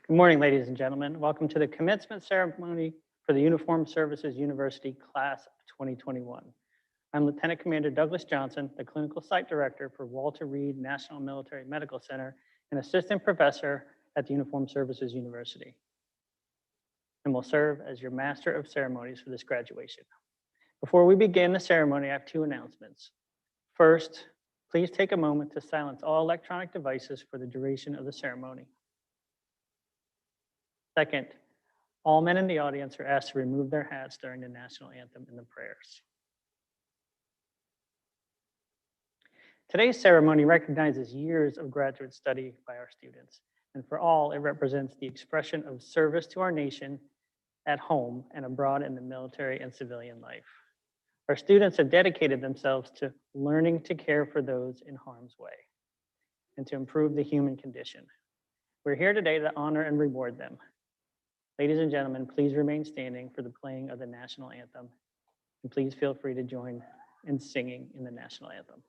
Good morning, ladies and gentlemen. Welcome to the commencement ceremony for the Uniformed Services University Class of 2021. I'm Lieutenant Commander Douglas Johnson, the Clinical Site Director for Walter Reed National Military Medical Center and Assistant Professor at the Uniformed Services University, and will serve as your Master of Ceremonies for this graduation. Before we begin the ceremony, I have two announcements. First, please take a moment to silence all electronic devices for the duration of the ceremony. Second, all men in the audience are asked to remove their hats during the national anthem and the prayers. Today's ceremony recognizes years of graduate study by our students, and for all, it represents the expression of service to our nation at home and abroad in the military and civilian life. Our students have dedicated themselves to learning to care for those in harm's way and to improve the human condition. We're here today to honor and reward them. Ladies and gentlemen, please remain standing for the playing of the national anthem, and please feel free to join in singing in the national anthem.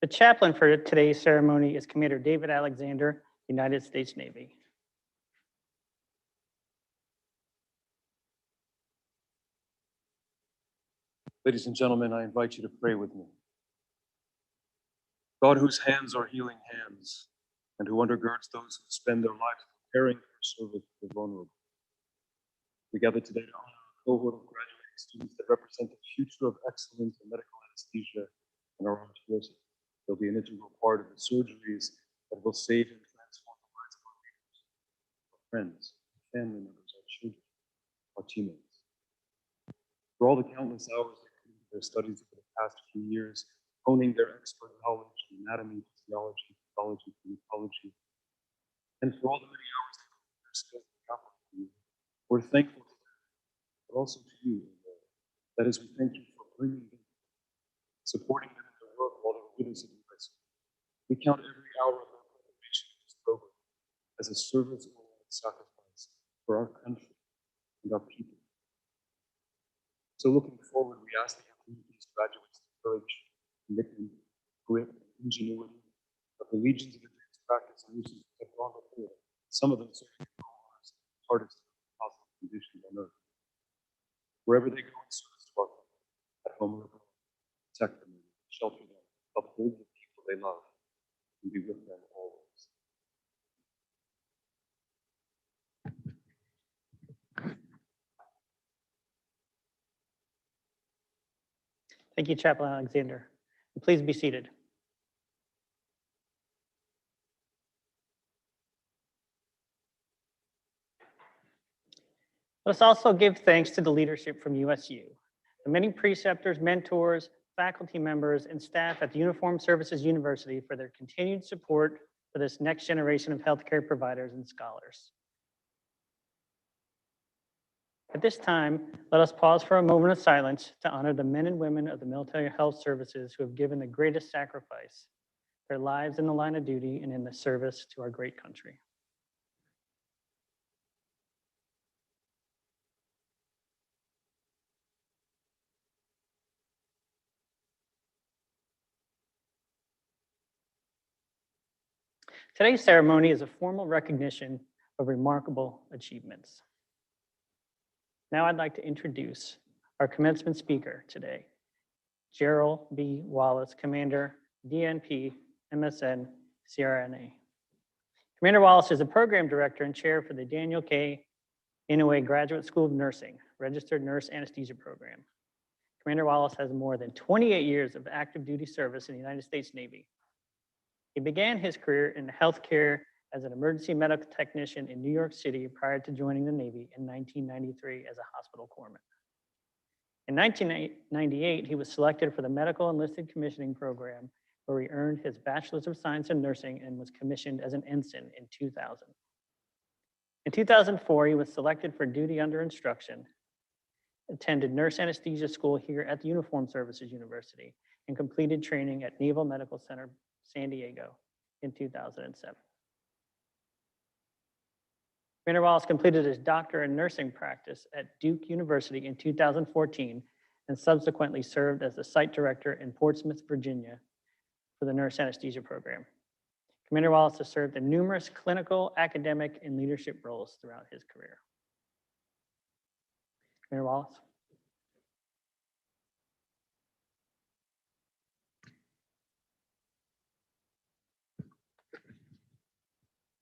The chaplain for today's ceremony is Commander David Alexander, United States Navy. Ladies and gentlemen, I invite you to pray with me. God, whose hands are healing hands, and who undergirds those who spend their lives preparing for service to the vulnerable. We gather today to honor a cohort of graduating students that represent the future of excellence in medical anesthesia and our armed forces. They'll be an integral part of the surgeries that will save and transform the lives of our leaders, our friends, our family members, our children, our teammates. For all the countless hours they put into their studies over the past few years, honing their expert knowledge in anatomy, physiology, pathology, pharmacology, and for all the many hours they put into their skills in faculty, we're thankful to them, but also to you, Lord. That is, we thank you for bringing them, supporting them in their work while they're with us at university. We count every hour of their preparation in this program as a service-oriented sacrifice for our country and our people. So looking forward, we ask that you lead these graduates to courage, commitment, grit, and ingenuity of the legions of advanced practice nurses who have gone before, some of them serving in the hardest possible conditions on earth. Wherever they go in service to our country, at home or abroad, protect them, shelter them, uphold the people they love, and be with them always. Thank you, Chaplain Alexander. Please be seated. Let's also give thanks to the leadership from USU, the many preceptors, mentors, faculty members, and staff at the Uniformed Services University for their continued support for this next generation of healthcare providers and scholars. At this time, let us pause for a moment of silence to honor the men and women of the military health services who have given the greatest sacrifice, their lives in the line of duty and in the service to our great country. Today's ceremony is a formal recognition of remarkable achievements. Now I'd like to introduce our commencement speaker today, Gerald B. Wallace, Commander, DNP, MSN, CRNA. Commander Wallace is a program director and chair for the Daniel K. Inouye Graduate School of Nursing, Registered Nurse Anesthesia Program. Commander Wallace has more than 28 years of active duty service in the United States Navy. He began his career in healthcare as an emergency medical technician in New York City prior to joining the Navy in 1993 as a hospital corpsman. In 1998, he was selected for the Medical Enlisted Commissioning Program, where he earned his Bachelor's of Science in Nursing and was commissioned as an ensign in 2000. In 2004, he was selected for duty under instruction, attended nurse anesthesia school here at the Uniformed Services University, and completed training at Naval Medical Center, San Diego in 2007. Commander Wallace completed his doctor in nursing practice at Duke University in 2014 and subsequently served as the site director in Portsmouth, Virginia for the nurse anesthesia program. Commander Wallace has served in numerous clinical, academic, and leadership roles throughout his career. Commander Wallace.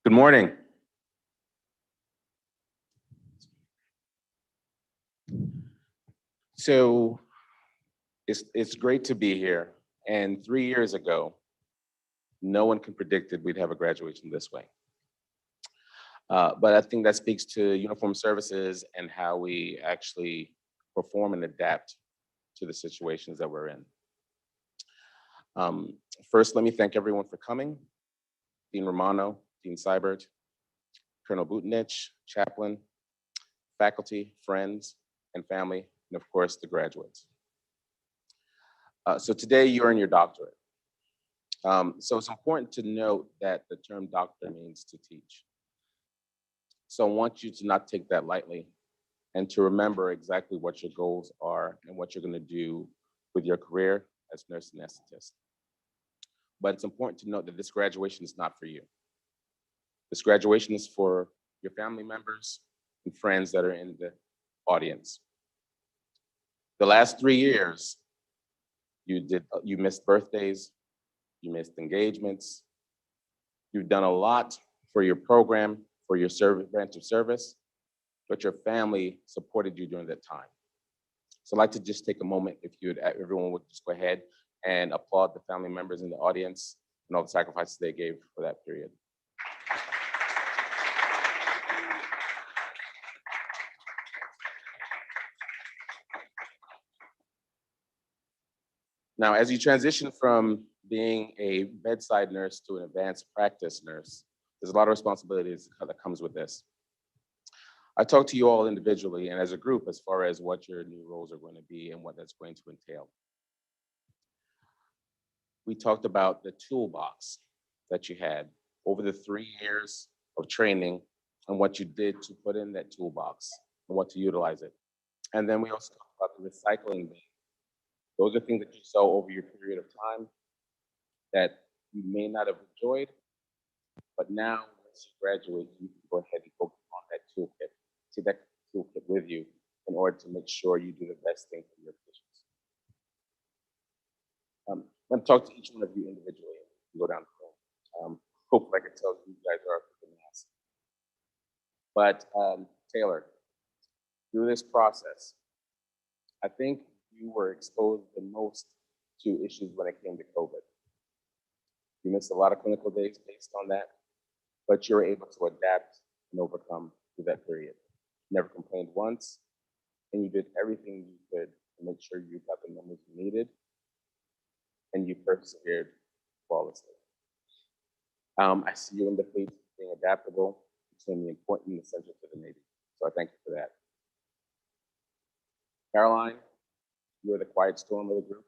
Good morning. So it's great to be here. And 3 years ago, no one could predicted we'd have a graduation this way. But I think that speaks to uniformed services and how we actually perform and adapt to the situations that we're in. First, let me thank everyone for coming. Dean Romano, Dean Seibert, Colonel Butenich, chaplain, faculty, friends, and family, and of course, the graduates. So today you earn your doctorate. So it's important to note that the term doctor means to teach. So I want you to not take that lightly and to remember exactly what your goals are and what you're going to do with your career as nurse anesthetist. But it's important to note that this graduation is not for you. This graduation is for your family members and friends that are in the audience. The last 3 years, you missed birthdays, you missed engagements, you've done a lot for your program, for your branch of service, but your family supported you during that time. So I'd like to just take a moment, if everyone would just go ahead and applaud the family members in the audience and all the sacrifices they gave for that period. Now, as you transition from being a bedside nurse to an advanced practice nurse, there's a lot of responsibilities that comes with this. I talked to you all individually and as a group as far as what your new roles are going to be and what that's going to entail. We talked about the toolbox that you had over the 3 years of training and what you did to put in that toolbox and what to utilize it. And then we also talked about the recycling bin. Those are things that you saw over your period of time that you may not have enjoyed, but now once you graduate, you can go ahead and focus on that toolkit. See that toolkit with you in order to make sure you do the best thing for your patients. I'm going to talk to each one of you individually and go down the road. Hopefully I can tell you guys are the mass. But Taylor, through this process, I think you were exposed the most to issues when it came to COVID. You missed a lot of clinical days based on that, but you were able to adapt and overcome through that period. Never complained once, and you did everything you could to make sure you got the numbers you needed, and you persevered flawlessly. I see you in the face of being adaptable, extremely important and essential to the Navy, so I thank you for that. Caroline, you were the quiet storm of the group.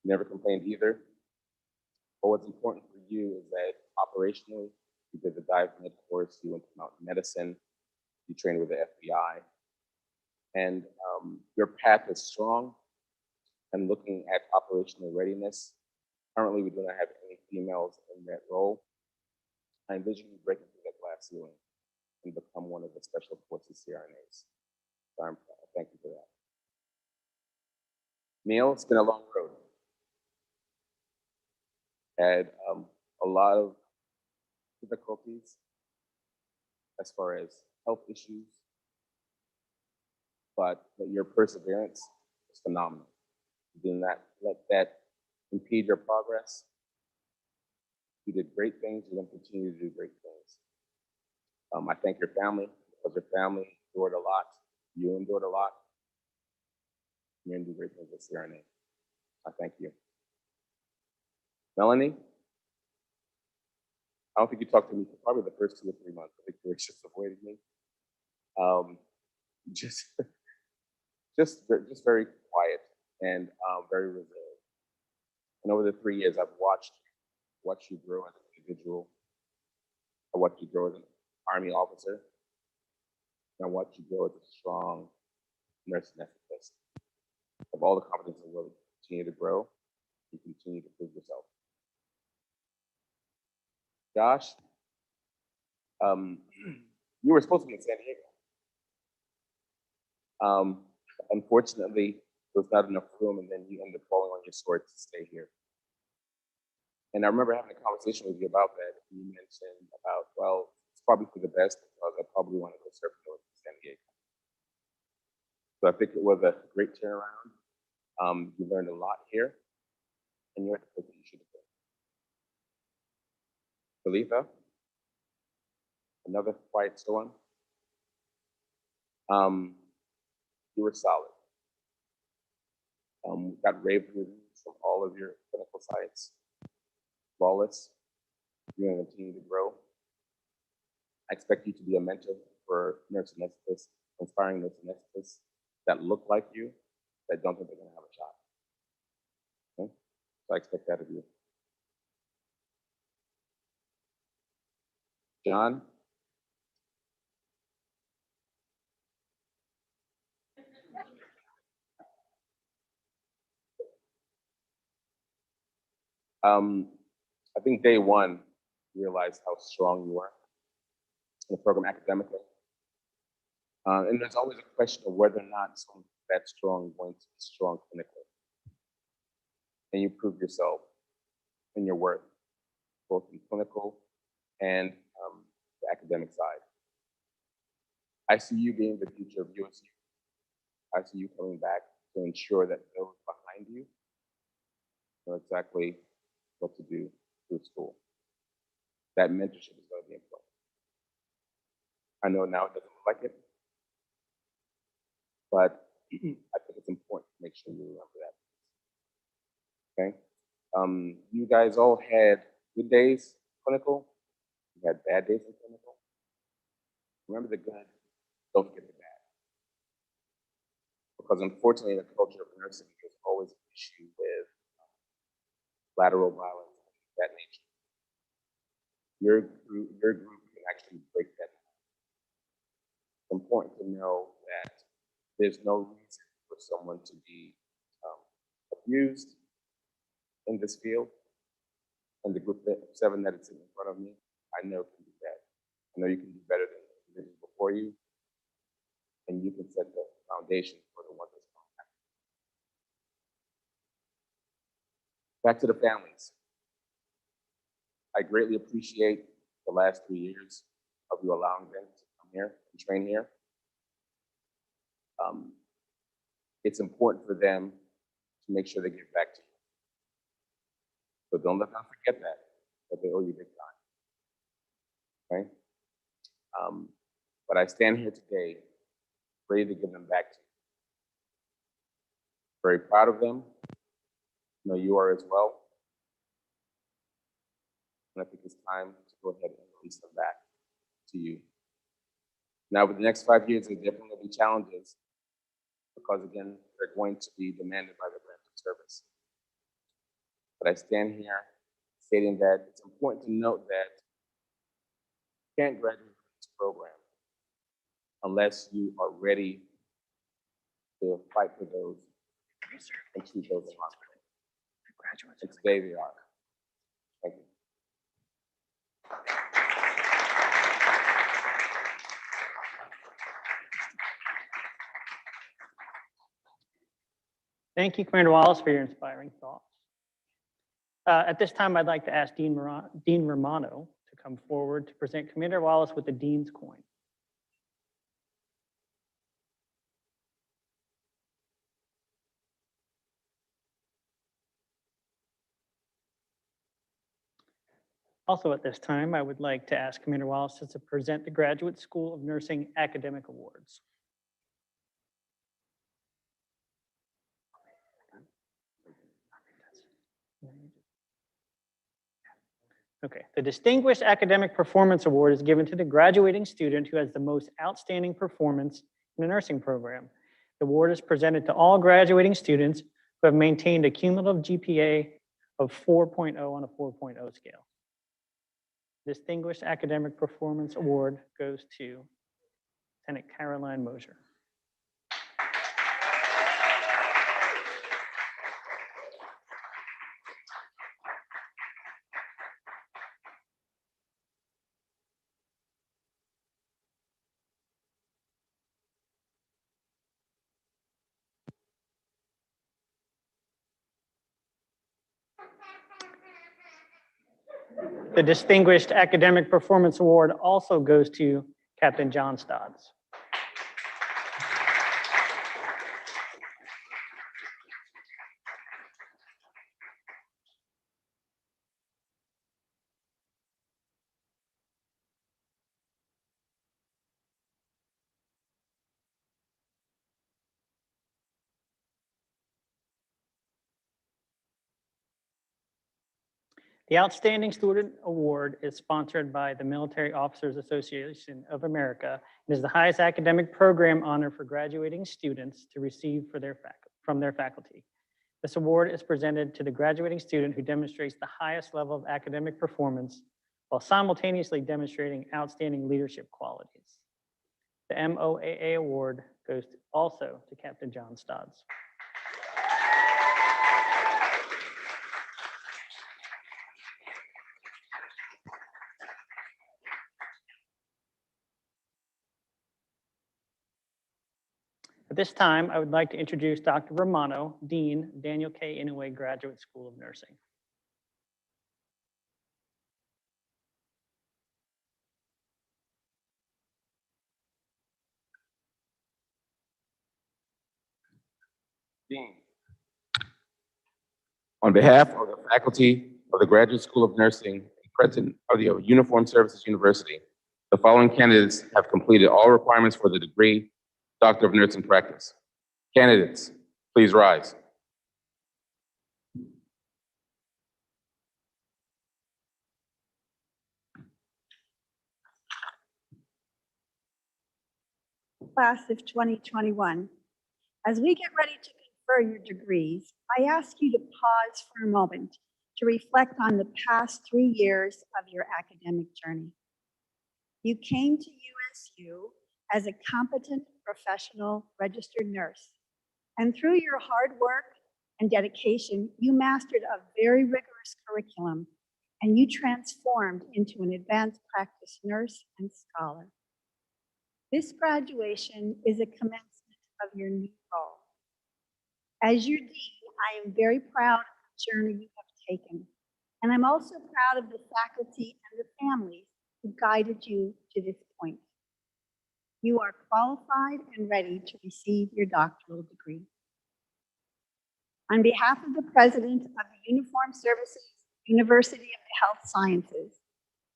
You never complained either. But what's important for you is that operationally, you did the dive med course, you went to mountain medicine, you trained with the FBI, and your path is strong. And looking at operational readiness, currently we do not have any females in that role, I envision you breaking through that glass ceiling and become one of the special forces CRNAs. So I'm proud. Thank you for that. Neil, it's been a long road. Had a lot of difficulties as far as health issues, but your perseverance is phenomenal. You did not let that impede your progress. You did great things. You're going to continue to do great things. I thank your family, because your family endured a lot. You endured a lot. You're going to do great things with CRNA. I thank you. Melanie, I don't think you talked to me for probably the first 2 or 3 months. I think you were just avoiding me. Just very quiet and very reserved. And over the 3 years, I've watched you grow as an individual. I watched you grow as an Army officer. And I watched you grow as a strong nurse anesthetist. Of all the competencies in the world, continue to grow, you continue to prove yourself. Josh, you were supposed to be in San Diego. Unfortunately, there was not enough room, and then you ended up falling on your sword to stay here. And I remember having a conversation with you about that. You mentioned about, well, it's probably for the best because I probably want to go surfing in San Diego. So I think it was a great turnaround. You learned a lot here, and you're at the place that you should have been. Khalifa, another quiet storm. You were solid. Got rave reviews from all of your clinical sites. Flawless. You're going to continue to grow. I expect you to be a mentor for nurse anesthetists, inspiring nurse anesthetists that look like you, that don't think they're going to have a shot. Okay? So I expect that of you. John? I think day one, you realized how strong you are in the program academically. And there's always a question of whether or not someone that strong is going to be strong clinically. And you proved yourself in your work, both in clinical and the academic side. I see you being the future of USU. I see you coming back to ensure that those behind you know exactly what to do through school. That mentorship is going to be important. I know now it doesn't look like it, but I think it's important to make sure you remember that. Okay? You guys all had good days clinical. You had bad days in clinical. Remember the good, don't forget the bad. Because unfortunately, in the culture of nursing, there's always an issue with lateral violence of that nature. Your group can actually break that down. It's important to know that there's no reason for someone to be abused in this field. And the group of 7 that is in front of me, I know can do that. I know you can do better than the individuals before you, and you can set the foundation for the one that's coming after. Back to the families. I greatly appreciate the last 3 years of you allowing them to come here and train here. It's important for them to make sure they give back to you. So don't let them forget that they owe you big time. Okay? But I stand here today ready to give them back to you. Very proud of them. I know you are as well. And I think it's time to go ahead and release them back to you. Now, for the next 5 years, there's definitely going to be challenges because, again, they're going to be demanded by the branch of service. But I stand here stating that it's important to note that you can't graduate from this program unless you are ready to fight for those and keep those in hospital. And today they are. Thank you. Thank you, Commander Wallace, for your inspiring thoughts. At this time, I'd like to ask Dean Romano to come forward to present Commander Wallace with the Dean's Coin. Also at this time, I would like to ask Commander Wallace to present the Graduate School of Nursing Academic Awards. Okay, the Distinguished Academic Performance Award is given to the graduating student who has the most outstanding performance in the nursing program. The award is presented to all graduating students who have maintained a cumulative GPA of 4.0 on a 4.0 scale. Distinguished Academic Performance Award goes to Lieutenant Caroline Mosier. The Distinguished Academic Performance Award also goes to Captain John Stodds. The Outstanding Student Award is sponsored by the Military Officers Association of America and is the highest academic program honor for graduating students to receive from their faculty. This award is presented to the graduating student who demonstrates the highest level of academic performance while simultaneously demonstrating outstanding leadership qualities. The MOAA award goes also to Captain John Stodds. At this time, I would like to introduce Dr. Romano, Dean, Daniel K. Inouye Graduate School of Nursing. Dean, on behalf of the faculty of the Graduate School of Nursing and President of the Uniformed Services University, the following candidates have completed all requirements for the degree Doctor of Nursing Practice. Candidates, please rise. Class of 2021. As we get ready to confer your degrees, I ask you to pause for a moment to reflect on the past 3 years of your academic journey. You came to USU as a competent professional registered nurse, and through your hard work and dedication, you mastered a very rigorous curriculum, and you transformed into an advanced practice nurse and scholar. This graduation is a commencement of your new role. As your dean, I am very proud of the journey you have taken, and I'm also proud of the faculty and the families who guided you to this point. You are qualified and ready to receive your doctoral degree. On behalf of the President of the Uniformed Services University of the Health Sciences,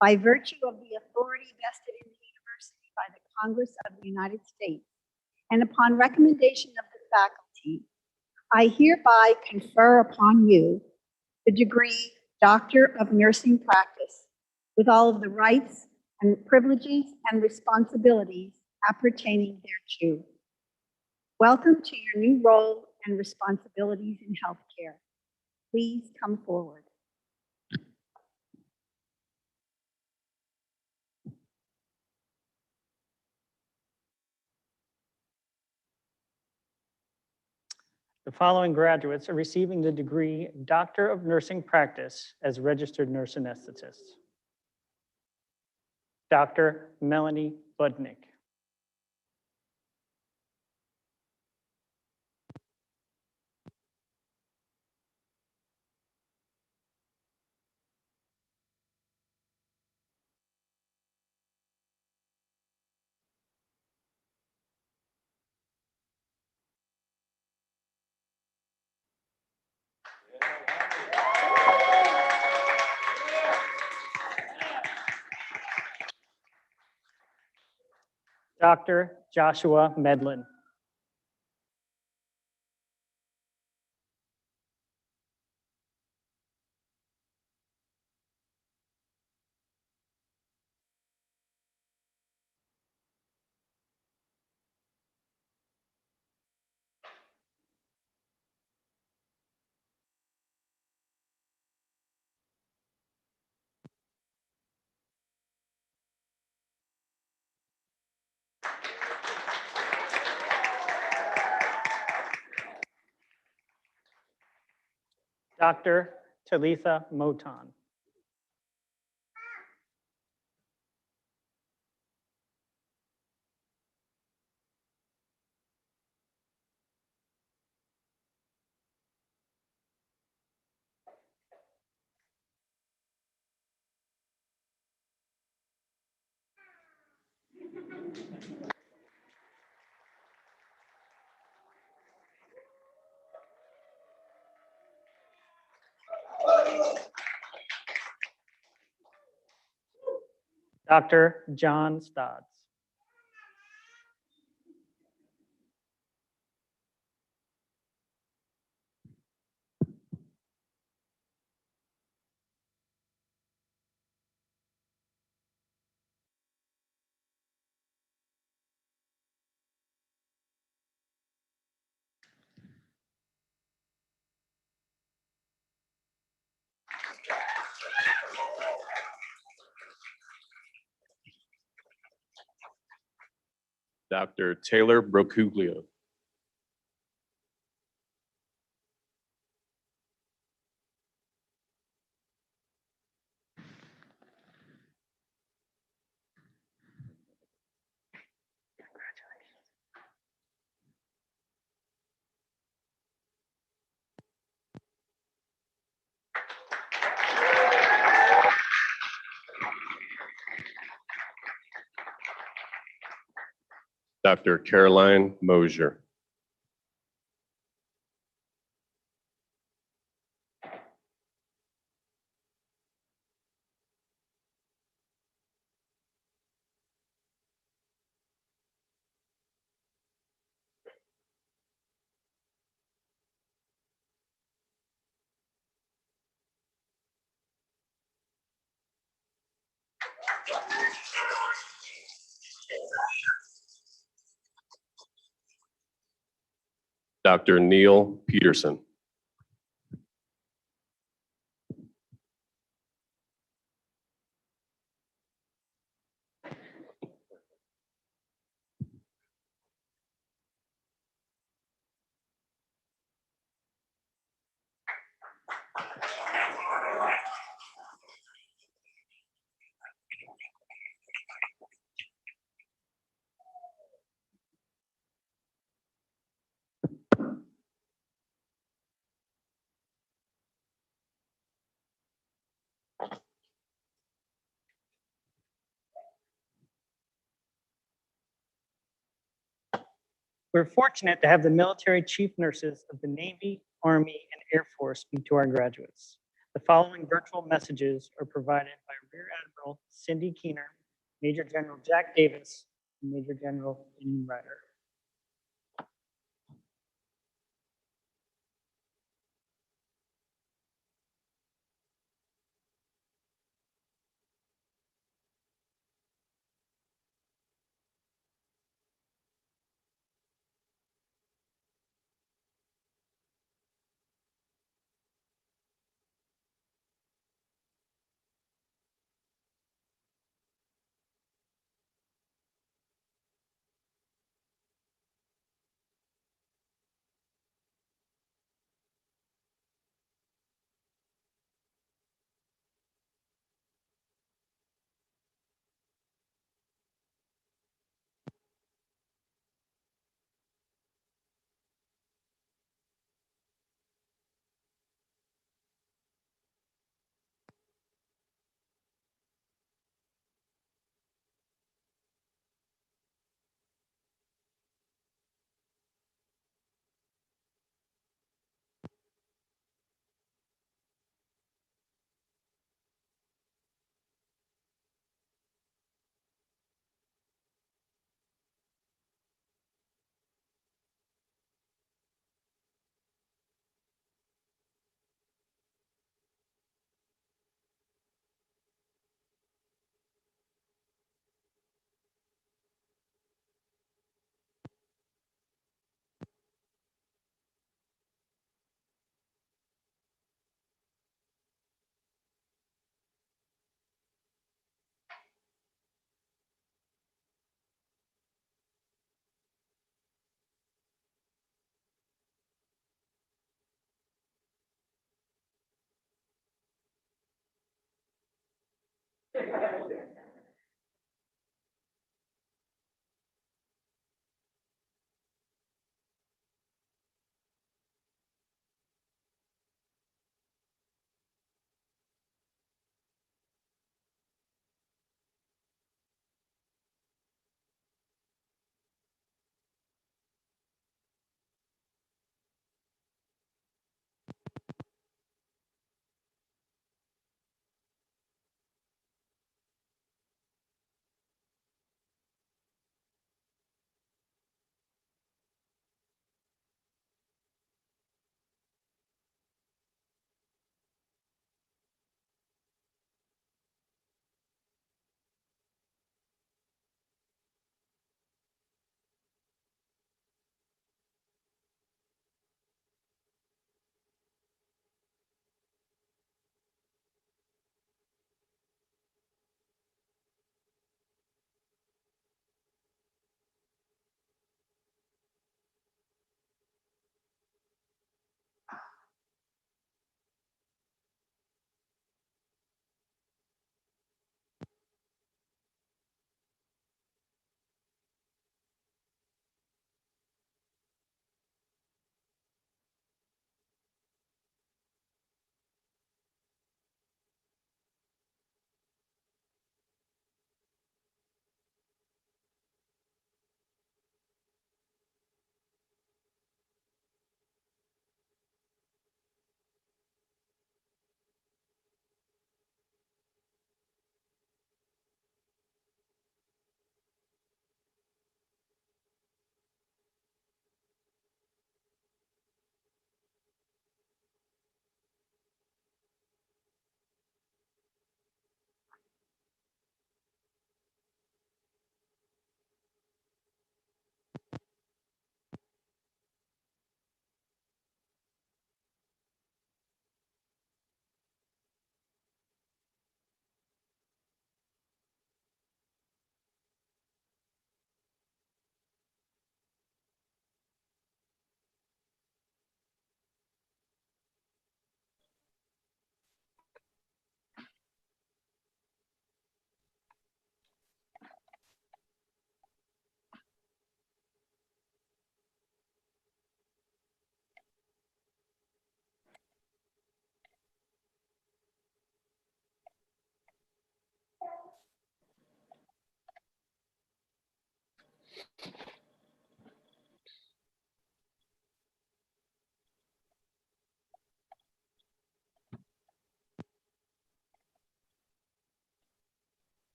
by virtue of the authority vested in the university by the Congress of the United States, and upon recommendation of the faculty, I hereby confer upon you the degree Doctor of Nursing Practice with all of the rights and privileges and responsibilities appertaining thereto. Welcome to your new role and responsibilities in healthcare. Please come forward. The following graduates are receiving the degree Doctor of Nursing Practice as registered nurse anesthetist. Dr. Melanie Budnick. Dr. Joshua Medlin. Dr. Talitha Moton. Dr. John Stodds. Dr. Taylor Brocuglio. Dr. Caroline Mosier. Dr. Neil Peterson. We're fortunate to have the military chief nurses of the Navy, Army, and Air Force speak to our graduates. The following virtual messages are provided by Rear Admiral Cindy Keener, Major General Jack Davis, and Major General Ian Ryder.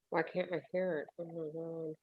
Why can't I hear it? Oh my God.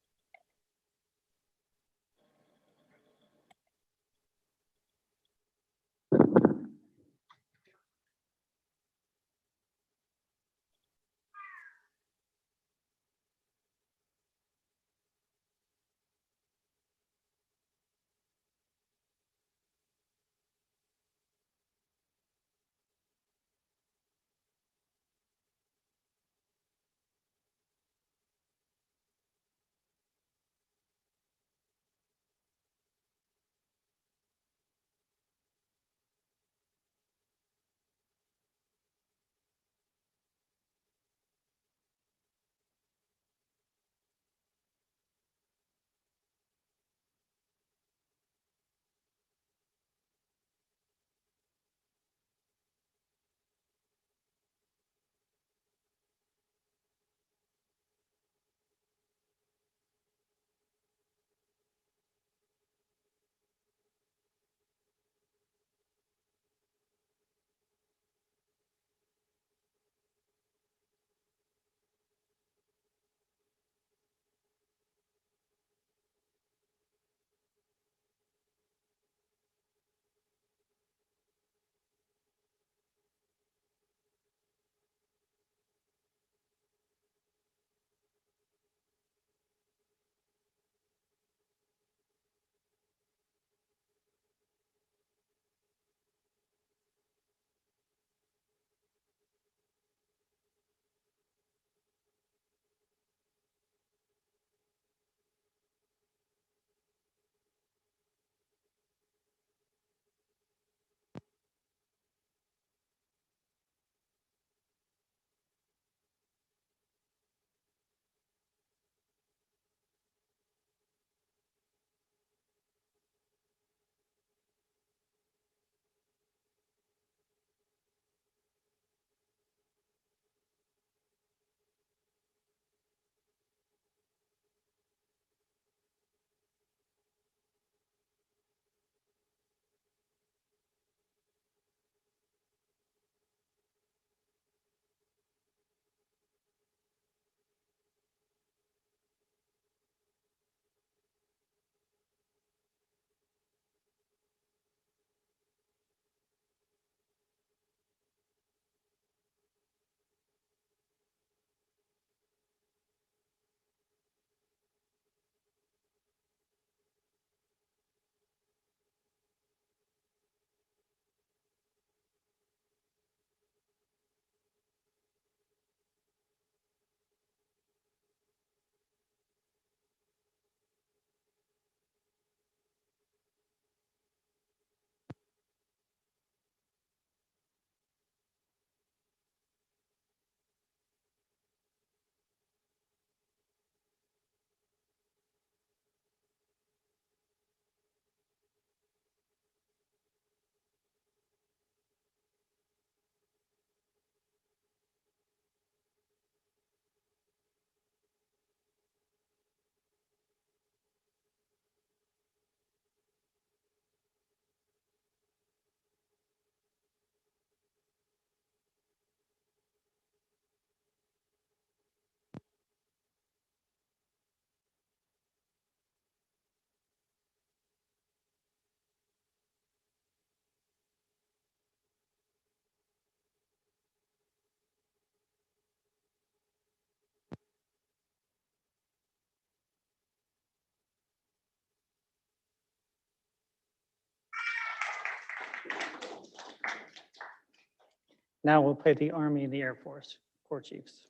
Now we'll play the Army and the Air Force Corps Chiefs.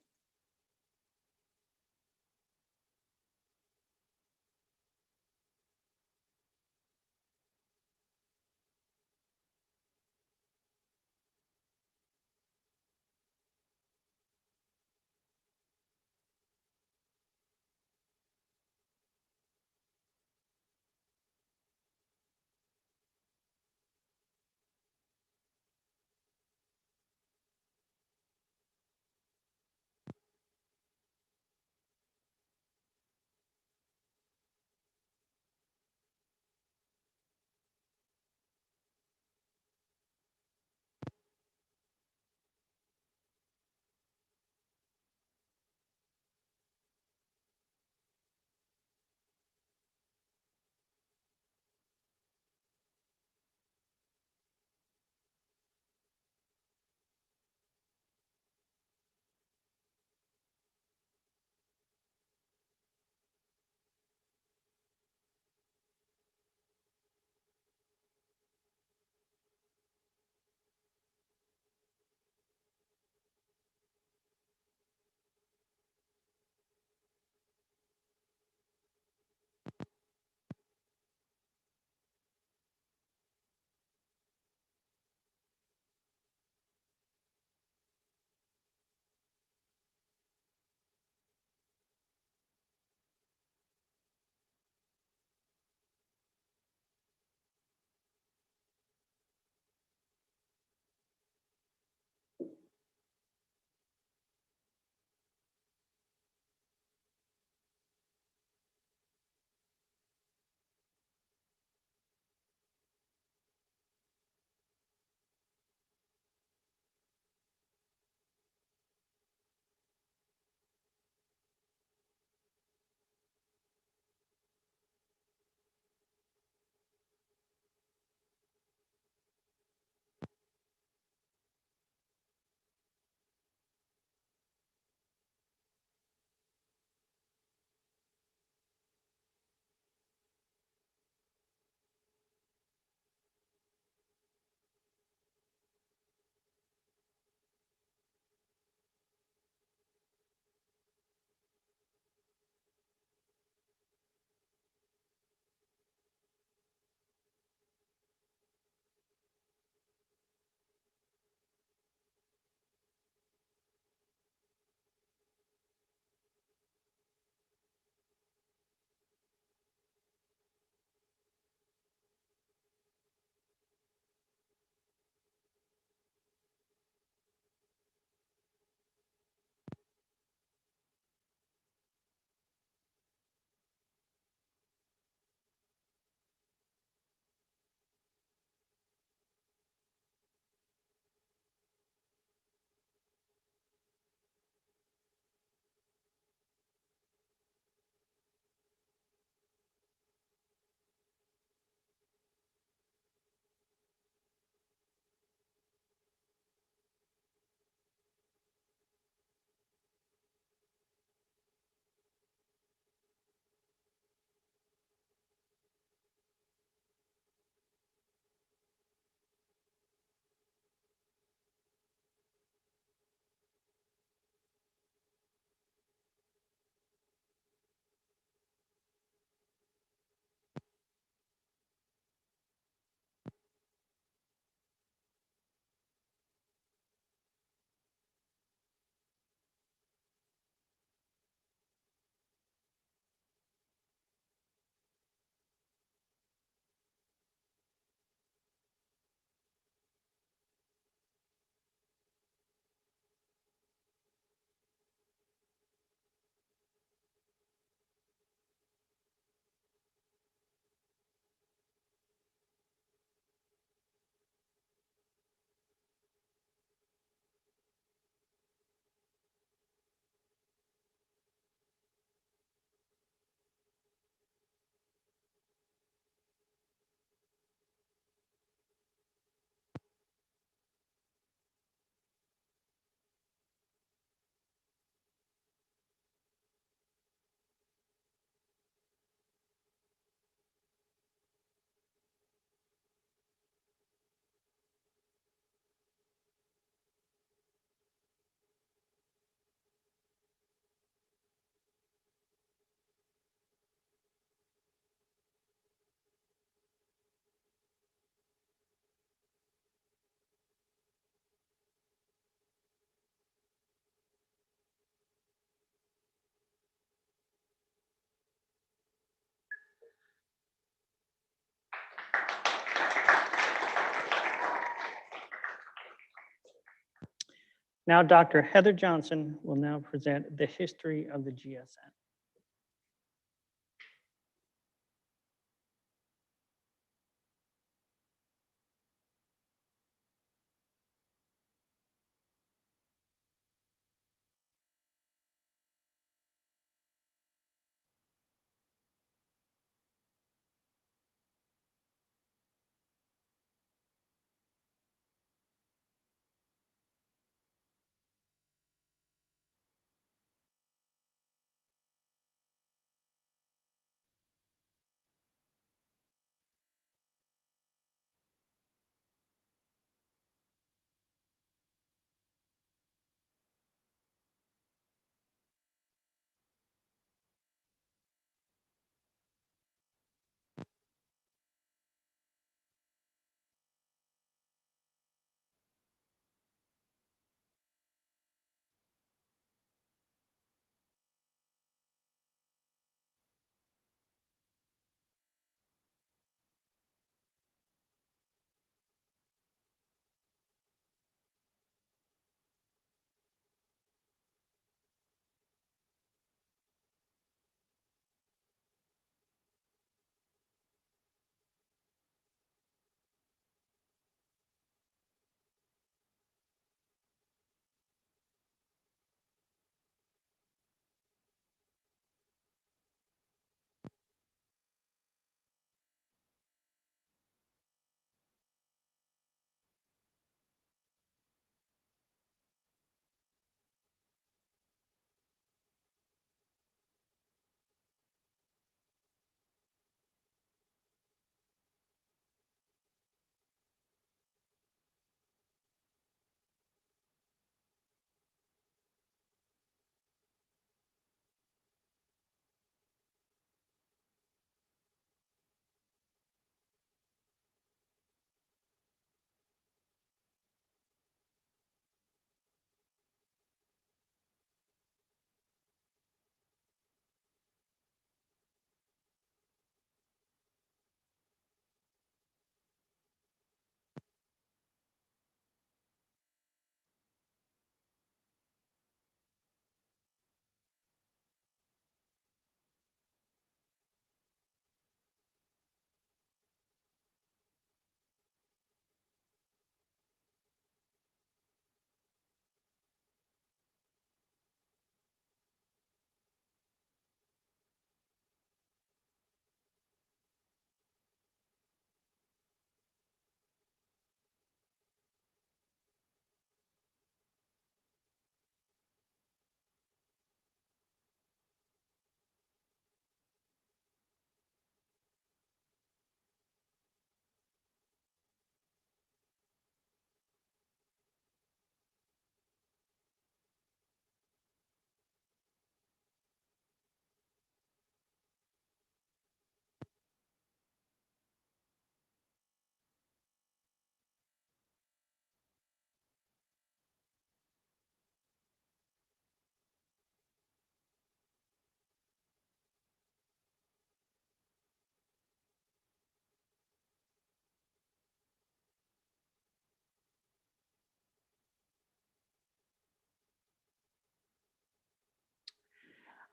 Now, Dr. Heather Johnson will now present the history of the GSN.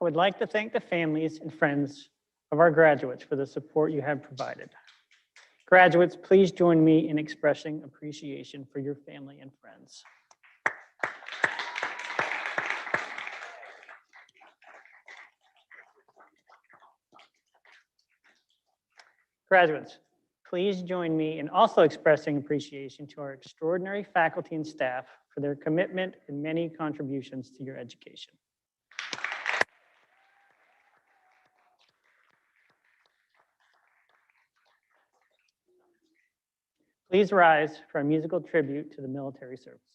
I would like to thank the families and friends of our graduates for the support you have provided. Graduates, please join me in expressing appreciation for your family and friends. Graduates, please join me in also expressing appreciation to our extraordinary faculty and staff for their commitment and many contributions to your education. Please rise for a musical tribute to the military services.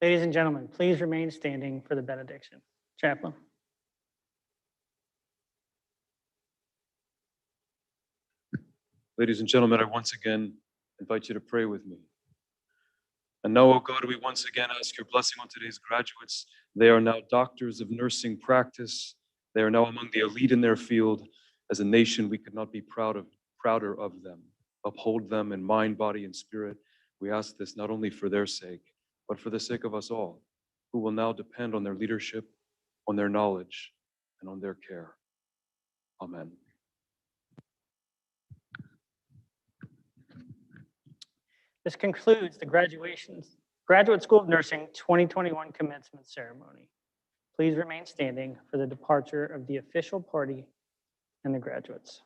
Ladies and gentlemen, please remain standing for the benediction. Chaplain. Ladies and gentlemen, I once again invite you to pray with me. And now, O God, we once again ask your blessing on today's graduates. They are now doctors of nursing practice. They are now among the elite in their field. As a nation, we could not be prouder of them. Uphold them in mind, body, and spirit. We ask this not only for their sake, but for the sake of us all, who will now depend on their leadership, on their knowledge, and on their care. Amen. This concludes the Graduate School of Nursing 2021 commencement ceremony. Please remain standing for the departure of the official party and the graduates.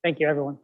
Thank you, everyone.